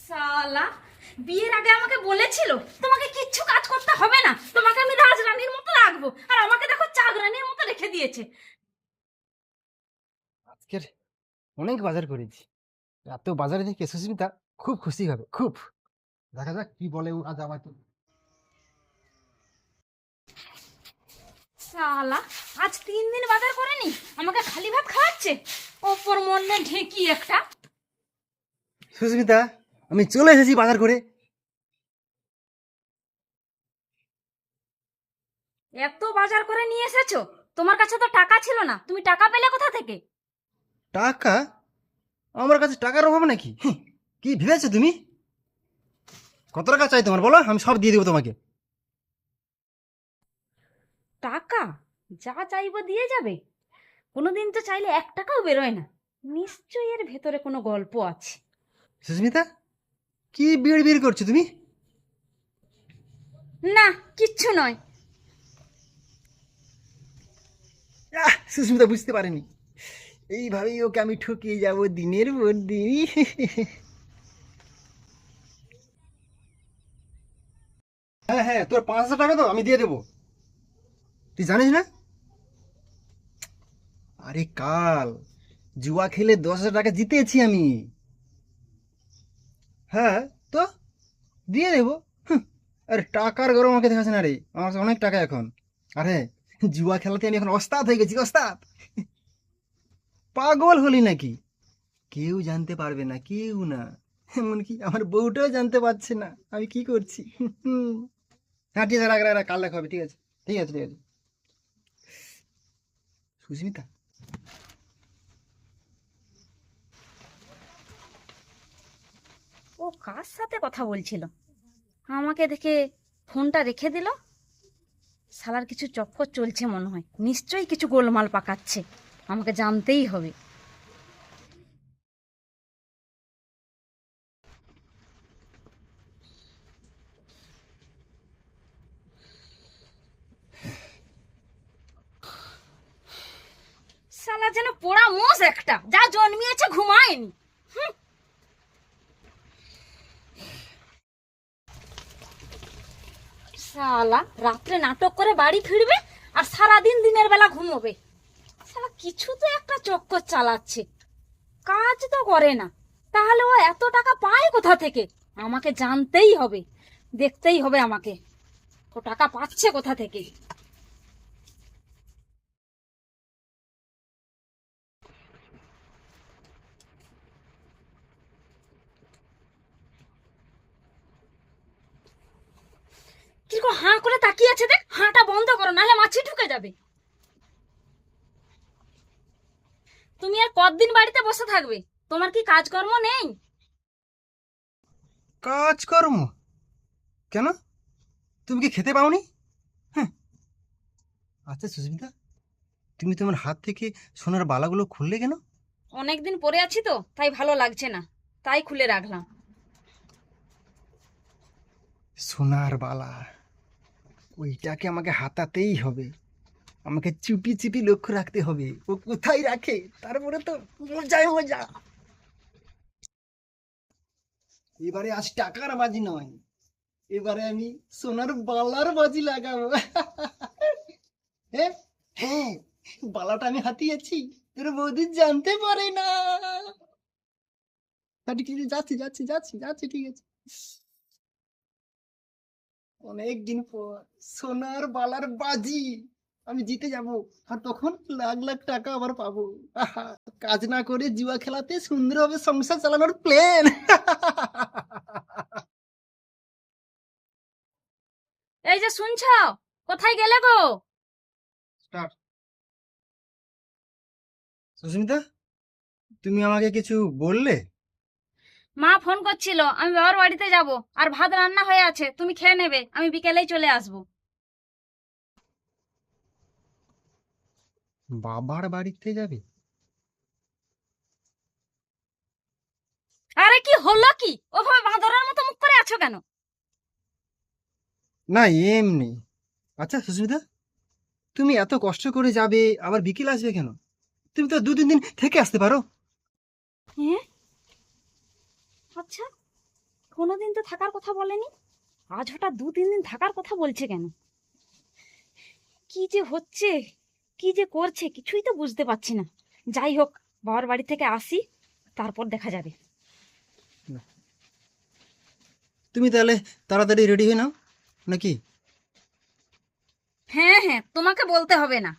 শালা, বিয়ের আগে আমাকে বলেছিল তোমাকে কিচ্ছু কাজ করতে হবে না, তোমাকে আমি রাজরানীর মতো রাখবো, আর আমাকে দেখো চাকরানীর মতো রেখে দিয়েছে। আজকের অনেক বাজার করেছি। রাতেও বাজারে থেকে সুস্মিতা খুব খুশি হবে, খুব। দেখা যাক কি বলে ও আজ আমাকে। শালা, আজ 3 দিন বাজার করেনি, আমাকে খালি ভাত খাওয়াচ্ছে। ওপর মনে ঢেকি একটা। সুস্মিতা, আমি চলে এসেছি বাজার করে। এত বাজার করে নিয়ে এসেছো, তোমার কাছে তো টাকা ছিল না, তুমি টাকা পেলে কোথা থেকে? টাকা? আমার কাছে টাকার অভাব নাকি? কি ভেবেছো তুমি? কত টাকা চাই তোমার বলো, আমি সব দিয়ে দেবো তোমাকে। টাকা? যা চাইবো দিয়ে যাবে? কোনোদিন তো চাইলে 1 টাকাও বেরোয় না। নিশ্চয়ই এর ভেতরে কোনো গল্প আছে। সুস্মিতা, কি বিড় বিড় করছো তুমি? না, কিচ্ছু নয়। সুস্মিতা বুঝতে পারেনি, এইভাবেই ওকে আমি ঠকিয়ে যাব দিনের পর দিন। হ্যাঁ হ্যাঁ, তোর 5,000 টাকা তো আমি দিয়ে দেবো। তুই জানিস না? আরে কাল জুয়া খেলে 10,000 টাকা জিতেছি আমি। হ্যাঁ, তো দিয়ে দেবো। আরে টাকার গরম আমাকে দেখাচ্ছে না রে, আমার কাছে অনেক টাকা এখন। আরে জুয়া খেলাতে আমি এখন ওস্তাদ হয়ে গেছি, ওস্তাদ। পাগল হলি নাকি? কেউ জানতে পারবে না, কেউ না। এমনকি আমার বউটাও জানতে পারছে না আমি কি করছি। হ্যাঁ ঠিক আছে, রাখ রাখ রাখ, কাল দেখা হবে, ঠিক আছে ঠিক আছে ঠিক আছে। সুস্মিতা, ও কার সাথে কথা বলছিল? আমাকে দেখে ফোনটা রেখে দিল। শালার কিছু চক্কর চলছে মনে হয়, নিশ্চয়ই কিছু গোলমাল পাকাচ্ছে। আমাকে জানতেই হবে। শালা যেন পোড়া মোষ একটা, যা জন্মিয়েছে ঘুমায়নি। শালা রাত্রে নাটক করে বাড়ি ফিরবে আর সারাদিন দিনের বেলা ঘুমোবে। শালা কিছু তো একটা চক্কর চালাচ্ছে, কাজ তো করে না। তাহলে ও এত টাকা পায় কোথা থেকে? আমাকে জানতেই হবে, দেখতেই হবে আমাকে, ও টাকা পাচ্ছে কোথা থেকে। কিরকম হাঁ করে তাকিয়ে আছে দেখ, হাঁটা বন্ধ করো নাহলে মাছি ঢুকে যাবে। তুমি আর কতদিন বাড়িতে বসে থাকবে? তোমার কি কাজকর্ম নেই? কাজকর্ম? কেন, তুমি কি খেতে পাওনি? হ্যাঁ। আচ্ছা সুস্মিতা, তুমি তোমার হাত থেকে সোনার বালাগুলো খুললে কেন? অনেকদিন পরে আছি তো, তাই ভালো লাগছে না, তাই খুলে রাখলাম। সোনার বালা, ওইটাকে আমাকে হাতাতেই হবে। আমাকে চুপি চুপি লক্ষ্য রাখতে হবে ও কোথায় রাখে, তারপরে তো মজায় মজা। এবারে আজ টাকার বাজি নয়, এবারে আমি সোনার বালার বাজি লাগাবো। হ্যাঁ হ্যাঁ, বালাটা আমি হাতিয়েছি, তোর বৌদি জানতে পারে না। হ্যাঁ, ঠিক আছে, যাচ্ছি যাচ্ছি যাচ্ছি যাচ্ছি, ঠিক আছে। অনেকদিন পর সোনার বালার বাজি আমি জিতে যাব, আর তখন লাখ লাখ টাকা আবার পাবো। আহা, কাজ না করে জুয়া খেলাতে সুন্দরভাবে সংসার চালানোর প্ল্যান। এই যে শুনছো, কোথায় গেলে গো? স্টার্ট। সুস্মিতা, তুমি আমাকে কিছু বললে? মা ফোন করছিল, আমি বাবার বাড়িতে যাব, আর ভাত রান্না হয়ে আছে, তুমি খেয়ে নেবে, আমি বিকেলেই চলে আসবো। বাবার বাড়িতে যাবে? আরে কি হলো কি, ওভাবে বাঁদরের মতো মুখ করে আছো কেন? না এমনি। আচ্ছা সুস্মিতা, তুমি এত কষ্ট করে যাবে আবার বিকেল আসবে কেন? তুমি তো 2-3 দিন থেকে আসতে পারো। হ্যাঁ, আচ্ছা, কোনোদিন তো থাকার কথা বলেনি, আজ হঠাৎ 2-3 দিন থাকার কথা বলছে কেন? কি যে হচ্ছে, কি যে করছে, কিছুই তো বুঝতে পারছি না। যাই হোক, বাবার বাড়ি থেকে আসি, তারপর দেখা যাবে। তুমি তাহলে তাড়াতাড়ি রেডি হয়ে নাও নাকি? হ্যাঁ হ্যাঁ, তোমাকে বলতে হবে না,